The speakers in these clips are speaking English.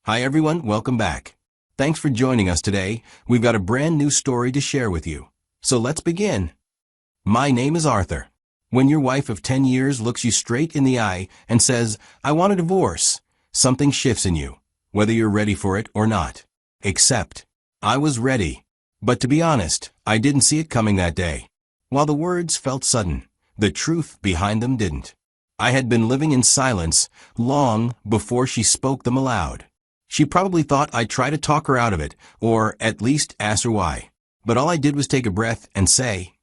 Hi everyone, welcome back. Thanks for joining us today. We've got a brand new story to share with you. So let's begin. My name is Arthur. When your wife of 10 years looks you straight in the eye and says, "I want a divorce," something shifts in you, whether you're ready for it or not. Except, I was ready. But to be honest, I didn't see it coming that day. While the words felt sudden, the truth behind them didn't. I had been living in silence long before she spoke them aloud. She probably thought I'd try to talk her out of it, or at least ask her why. But all I did was take a breath and say,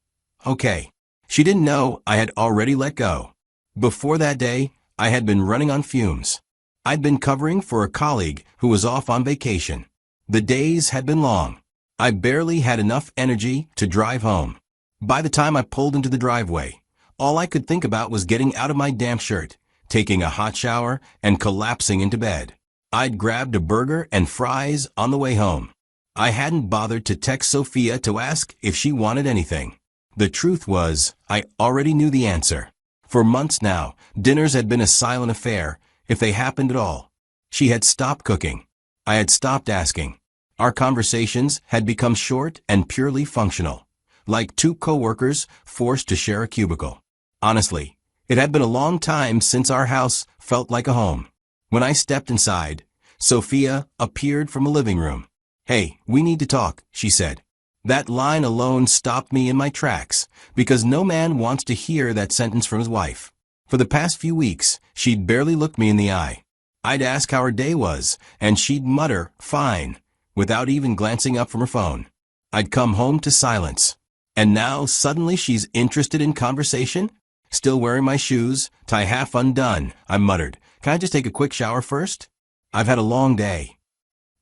"Okay." She didn't know I had already let go. Before that day, I had been running on fumes. I'd been covering for a colleague who was off on vacation. The days had been long. I barely had enough energy to drive home. By the time I pulled into the driveway, all I could think about was getting out of my damp shirt, taking a hot shower, and collapsing into bed. I'd grabbed a burger and fries on the way home. I hadn't bothered to text Sophia to ask if she wanted anything. The truth was, I already knew the answer. For months now, dinners had been a silent affair, if they happened at all. She had stopped cooking. I had stopped asking. Our conversations had become short and purely functional, like two coworkers forced to share a cubicle. Honestly, it had been a long time since our house felt like a home. When I stepped inside, Sophia appeared from a living room. "Hey, we need to talk," she said. That line alone stopped me in my tracks, because no man wants to hear that sentence from his wife. For the past few weeks, she'd barely looked me in the eye. I'd ask how her day was, and she'd mutter, "Fine," without even glancing up from her phone. I'd come home to silence. And now suddenly she's interested in conversation? Still wearing my shoes, tie half undone, I muttered. "Can I just take a quick shower first? I've had a long day."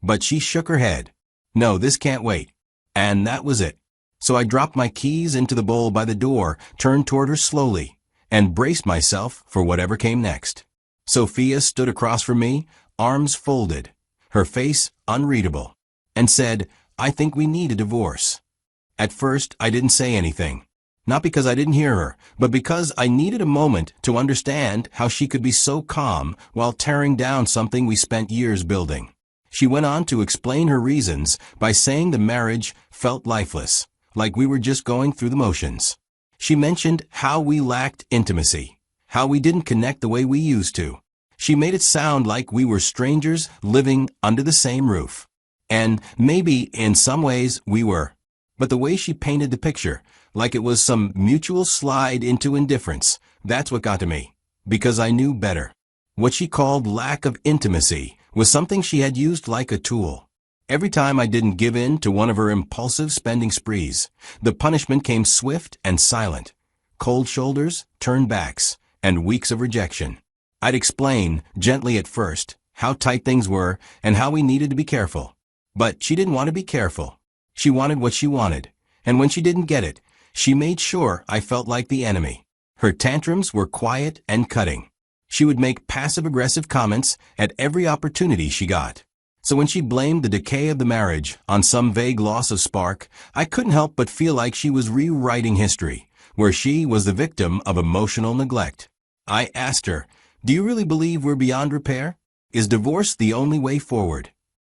But she shook her head. "No, this can't wait." And that was it. So I dropped my keys into the bowl by the door, turned toward her slowly, and braced myself for whatever came next. Sophia stood across from me, arms folded, her face unreadable, and said, "I think we need a divorce." At first, I didn't say anything. Not because I didn't hear her, but because I needed a moment to understand how she could be so calm while tearing down something we spent years building. She went on to explain her reasons by saying the marriage felt lifeless, like we were just going through the motions. She mentioned how we lacked intimacy, how we didn't connect the way we used to. She made it sound like we were strangers living under the same roof. And maybe in some ways we were. But the way she painted the picture, like it was some mutual slide into indifference, that's what got to me. Because I knew better. What she called lack of intimacy was something she had used like a tool. Every time I didn't give in to one of her impulsive spending sprees, the punishment came swift and silent. Cold shoulders, turned backs, and weeks of rejection. I'd explain, gently at first, how tight things were and how we needed to be careful. But she didn't want to be careful. She wanted what she wanted, and when she didn't get it, she made sure I felt like the enemy. Her tantrums were quiet and cutting. She would make passive-aggressive comments at every opportunity she got. So when she blamed the decay of the marriage on some vague loss of spark, I couldn't help but feel like she was rewriting history, where she was the victim of emotional neglect. I asked her, "Do you really believe we're beyond repair? Is divorce the only way forward?"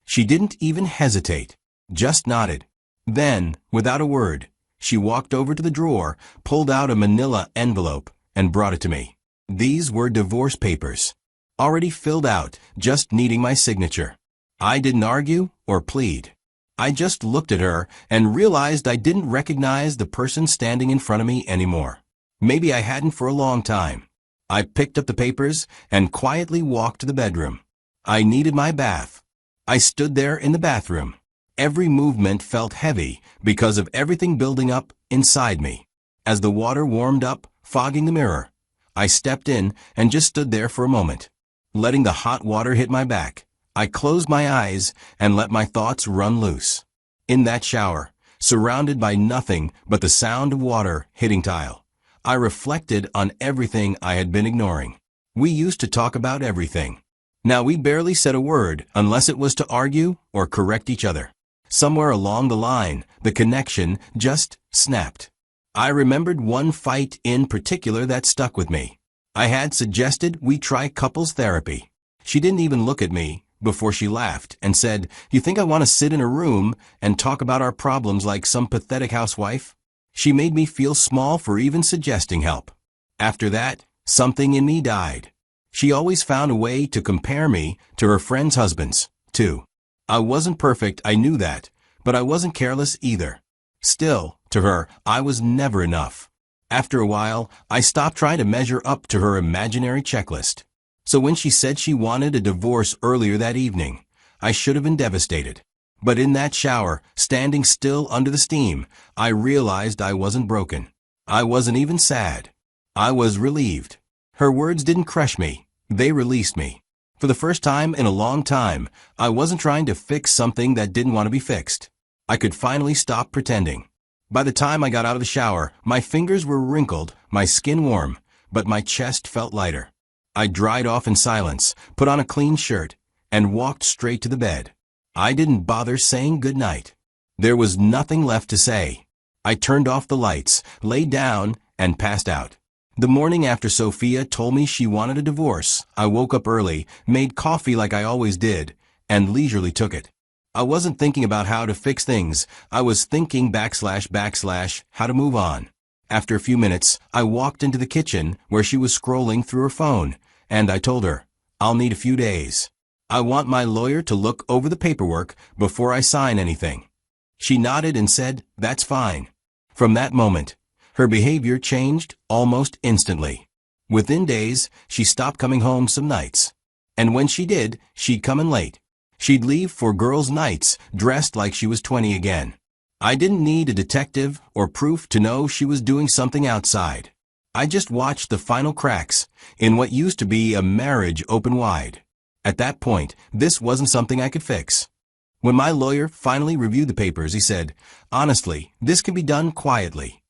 She didn't even hesitate, just nodded. Then, without a word, she walked over to the drawer, pulled out a manila envelope, and brought it to me. These were divorce papers, already filled out, just needing my signature. I didn't argue or plead. I just looked at her and realized I didn't recognize the person standing in front of me anymore. Maybe I hadn't for a long time. I picked up the papers and quietly walked to the bedroom. I needed my bath. I stood there in the bathroom. Every movement felt heavy because of everything building up inside me. As the water warmed up, fogging the mirror, I stepped in and just stood there for a moment. Letting the hot water hit my back, I closed my eyes and let my thoughts run loose. In that shower, surrounded by nothing but the sound of water hitting tile, I reflected on everything I had been ignoring. We used to talk about everything. Now we barely said a word unless it was to argue or correct each other. Somewhere along the line, the connection just snapped. I remembered one fight in particular that stuck with me. I had suggested we try couples therapy. She didn't even look at me, before she laughed and said, "You think I want to sit in a room and talk about our problems like some pathetic housewife?" She made me feel small for even suggesting help. After that, something in me died. She always found a way to compare me to her friends' husbands, too. I wasn't perfect, I knew that, but I wasn't careless either. Still, to her, I was never enough. After a while, I stopped trying to measure up to her imaginary checklist. So when she said she wanted a divorce earlier that evening, I should have been devastated. But in that shower, standing still under the steam, I realized I wasn't broken. I wasn't even sad. I was relieved. Her words didn't crush me. They released me. For the first time in a long time, I wasn't trying to fix something that didn't want to be fixed. I could finally stop pretending. By the time I got out of the shower, my fingers were wrinkled, my skin warm, but my chest felt lighter. I dried off in silence, put on a clean shirt, and walked straight to the bed. I didn't bother saying goodnight. There was nothing left to say. I turned off the lights, lay down, and passed out. The morning after Sophia told me she wanted a divorce, I woke up early, made coffee like I always did, and leisurely took it. I wasn't thinking about how to fix things. I was thinking / how to move on. After a few minutes, I walked into the kitchen where she was scrolling through her phone, and I told her, "I'll need a few days. I want my lawyer to look over the paperwork before I sign anything." She nodded and said, "That's fine." From that moment, her behavior changed almost instantly. Within days, she stopped coming home some nights. And when she did, she'd come in late. She'd leave for girls' nights, dressed like she was 20 again. I didn't need a detective or proof to know she was doing something outside. I just watched the final cracks in what used to be a marriage open wide. At that point, this wasn't something I could fix. When my lawyer finally reviewed the papers, he said, "Honestly, this can be done quietly."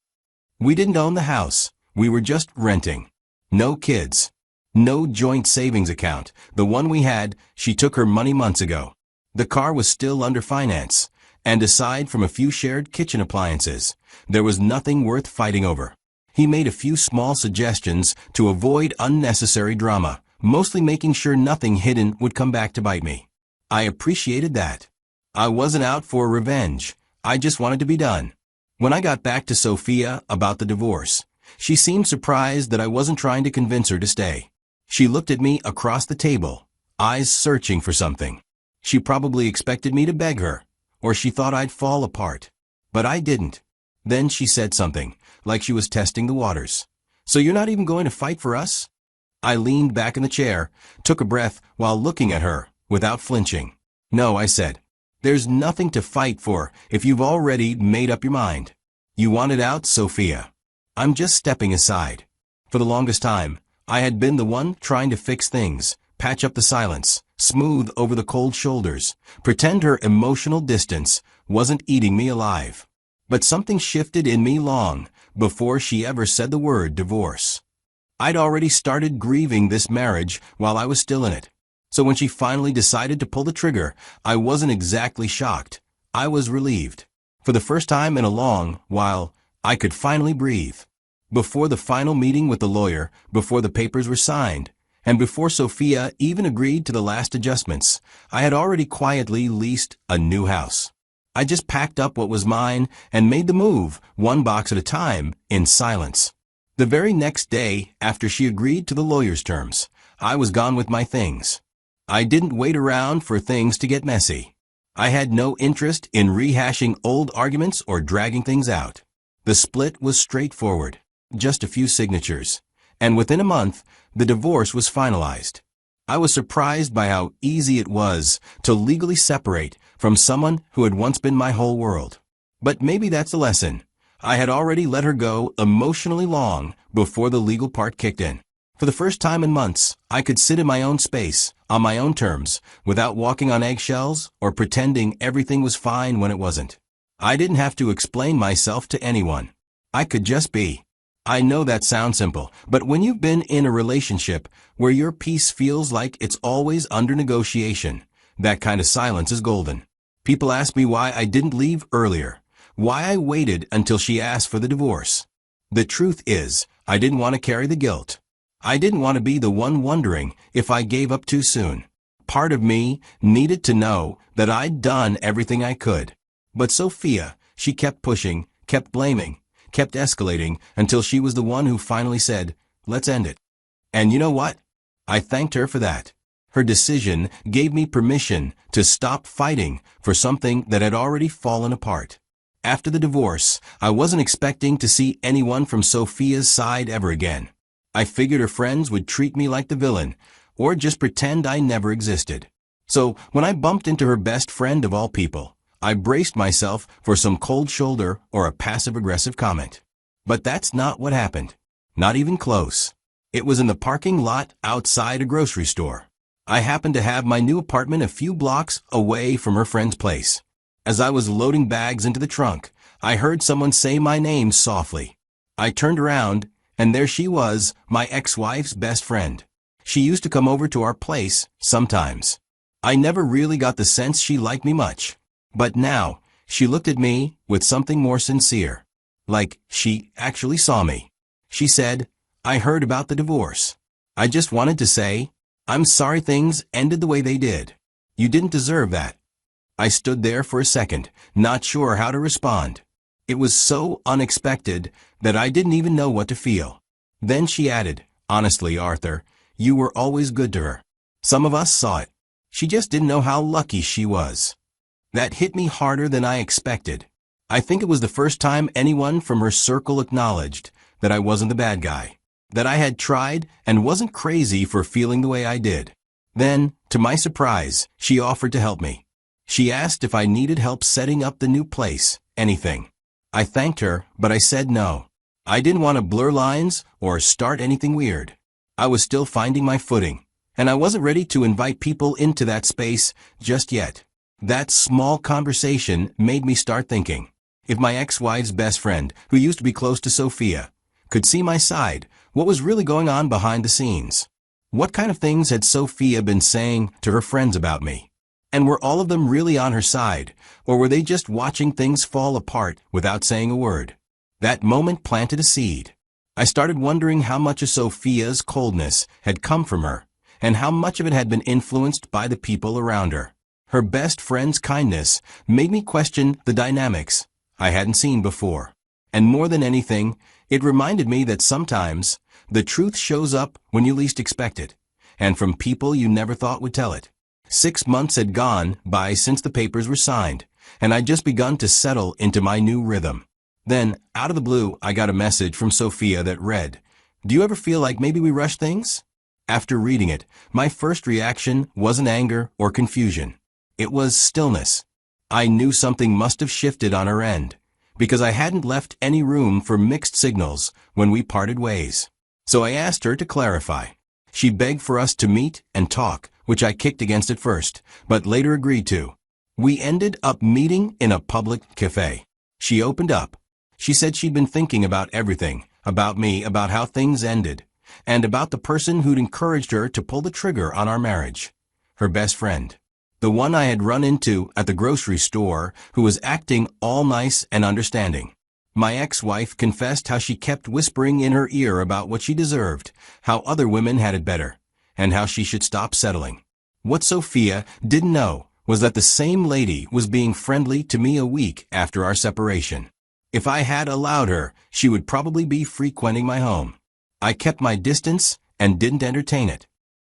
We didn't own the house. We were just renting. No kids. No joint savings account. The one we had, she took her money months ago. The car was still under finance. And aside from a few shared kitchen appliances, there was nothing worth fighting over. He made a few small suggestions to avoid unnecessary drama, mostly making sure nothing hidden would come back to bite me. I appreciated that. I wasn't out for revenge. I just wanted to be done. When I got back to Sophia about the divorce, she seemed surprised that I wasn't trying to convince her to stay. She looked at me across the table, eyes searching for something. She probably expected me to beg her, or she thought I'd fall apart. But I didn't. Then she said something, like she was testing the waters. "So you're not even going to fight for us?" I leaned back in the chair, took a breath while looking at her, without flinching. "No," I said. "There's nothing to fight for if you've already made up your mind. You want it out, Sophia." I'm just stepping aside. For the longest time, I had been the one trying to fix things, patch up the silence, smooth over the cold shoulders, pretend her emotional distance wasn't eating me alive. But something shifted in me long before she ever said the word divorce. I'd already started grieving this marriage while I was still in it. So when she finally decided to pull the trigger, I wasn't exactly shocked. I was relieved. For the first time in a long while, I could finally breathe. Before the final meeting with the lawyer, before the papers were signed, and before Sophia even agreed to the last adjustments, I had already quietly leased a new house. I just packed up what was mine and made the move, one box at a time, in silence. The very next day, after she agreed to the lawyer's terms, I was gone with my things. I didn't wait around for things to get messy. I had no interest in rehashing old arguments or dragging things out. The split was straightforward, just a few signatures, and within a month, the divorce was finalized. I was surprised by how easy it was to legally separate from someone who had once been my whole world. But maybe that's a lesson. I had already let her go emotionally long before the legal part kicked in. For the first time in months, I could sit in my own space, on my own terms, without walking on eggshells or pretending everything was fine when it wasn't. I didn't have to explain myself to anyone. I could just be. I know that sounds simple, but when you've been in a relationship where your peace feels like it's always under negotiation, that kind of silence is golden. People ask me why I didn't leave earlier, why I waited until she asked for the divorce. The truth is, I didn't want to carry the guilt. I didn't want to be the one wondering if I gave up too soon. part of me needed to know that I'd done everything I could. But Sophia, she kept pushing, kept blaming, kept escalating until she was the one who finally said, "Let's end it." And you know what? I thanked her for that. Her decision gave me permission to stop fighting for something that had already fallen apart. After the divorce, I wasn't expecting to see anyone from Sophia's side ever again. I figured her friends would treat me like the villain, or just pretend I never existed. So when I bumped into her best friend of all people, I braced myself for some cold shoulder or a passive-aggressive comment. But that's not what happened. Not even close. It was in the parking lot outside a grocery store. I happened to have my new apartment a few blocks away from her friend's place. As I was loading bags into the trunk, I heard someone say my name softly. I turned around, and there she was, my ex-wife's best friend. She used to come over to our place sometimes. I never really got the sense she liked me much. But now, she looked at me with something more sincere. Like she actually saw me. She said, "I heard about the divorce. I just wanted to say, I'm sorry things ended the way they did. You didn't deserve that." I stood there for a second, not sure how to respond. It was so unexpected that I didn't even know what to feel. Then she added, "Honestly, Arthur, you were always good to her. Some of us saw it. She just didn't know how lucky she was." That hit me harder than I expected. I think it was the first time anyone from her circle acknowledged that I wasn't the bad guy, that I had tried and wasn't crazy for feeling the way I did. Then, to my surprise, she offered to help me. She asked if I needed help setting up the new place, anything. I thanked her, but I said no. I didn't want to blur lines or start anything weird. I was still finding my footing, and I wasn't ready to invite people into that space just yet. That small conversation made me start thinking. If my ex-wife's best friend, who used to be close to Sophia, could see my side, what was really going on behind the scenes? What kind of things had Sophia been saying to her friends about me? And were all of them really on her side, or were they just watching things fall apart without saying a word? That moment planted a seed. I started wondering how much of Sophia's coldness had come from her, and how much of it had been influenced by the people around her. Her best friend's kindness made me question the dynamics I hadn't seen before. And more than anything, it reminded me that sometimes the truth shows up when you least expect it, and from people you never thought would tell it. 6 months had gone by since the papers were signed, and I'd just begun to settle into my new rhythm. Then, out of the blue, I got a message from Sophia that read, "Do you ever feel like maybe we rush things?" After reading it, my first reaction wasn't anger or confusion. It was stillness. I knew something must have shifted on her end, because I hadn't left any room for mixed signals when we parted ways. So I asked her to clarify. She begged for us to meet and talk, which I kicked against at first, but later agreed to. We ended up meeting in a public cafe. She opened up. She said she'd been thinking about everything, about me, about how things ended, and about the person who'd encouraged her to pull the trigger on our marriage. Her best friend. The one I had run into at the grocery store who was acting all nice and understanding. My ex-wife confessed how she kept whispering in her ear about what she deserved, how other women had it better, and how she should stop settling. What Sophia didn't know was that the same lady was being friendly to me a week after our separation. If I had allowed her, she would probably be frequenting my home. I kept my distance and didn't entertain it.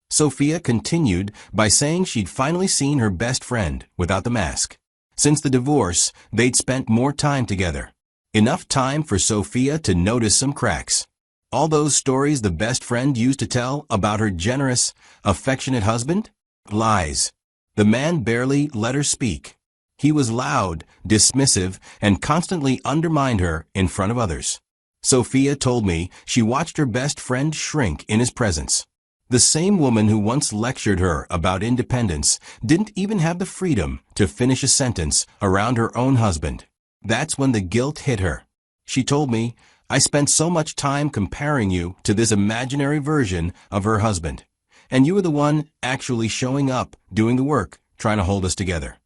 Sophia continued by saying she'd finally seen her best friend without the mask. Since the divorce, they'd spent more time together. Enough time for Sophia to notice some cracks. All those stories the best friend used to tell about her generous, affectionate husband? Lies. The man barely let her speak. He was loud, dismissive, and constantly undermined her in front of others. Sophia told me she watched her best friend shrink in his presence. The same woman who once lectured her about independence didn't even have the freedom to finish a sentence around her own husband. That's when the guilt hit her. She told me, "I spent so much time comparing you to this imaginary version of her husband, and you were the one actually showing up, doing the work, trying to hold us together."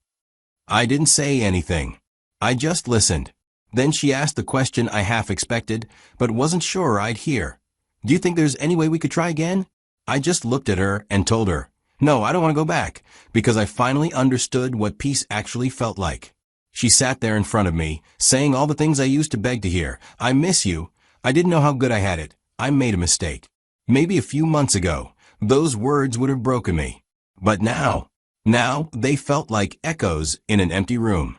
I didn't say anything. I just listened. Then she asked the question I half expected, but wasn't sure I'd hear. "Do you think there's any way we could try again?" I just looked at her and told her, No, I don't want to go back, because I finally understood what peace actually felt like. She sat there in front of me, saying all the things I used to beg to hear. I miss you. I didn't know how good I had it. I made a mistake. Maybe a few months ago, those words would have broken me. But now they felt like echoes in an empty room.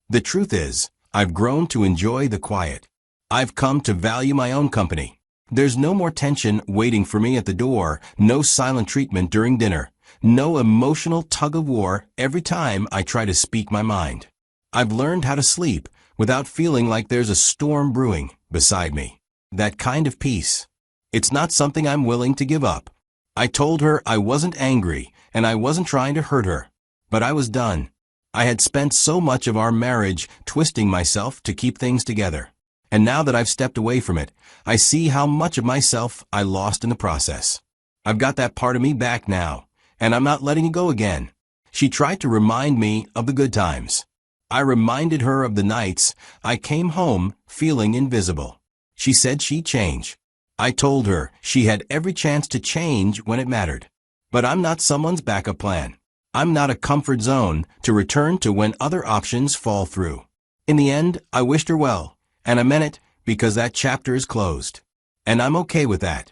The truth is, I've grown to enjoy the quiet. I've come to value my own company. There's no more tension waiting for me at the door, no silent treatment during dinner, no emotional tug-of-war every time I try to speak my mind. I've learned how to sleep without feeling like there's a storm brewing beside me. That kind of peace. It's not something I'm willing to give up. I told her I wasn't angry and I wasn't trying to hurt her, but I was done. I had spent so much of our marriage twisting myself to keep things together. And now that I've stepped away from it, I see how much of myself I lost in the process. I've got that part of me back now, and I'm not letting it go again. She tried to remind me of the good times. I reminded her of the nights I came home feeling invisible. She said she'd change. I told her she had every chance to change when it mattered. But I'm not someone's backup plan. I'm not a comfort zone to return to when other options fall through. In the end, I wished her well. And I meant it because that chapter is closed. And I'm okay with that.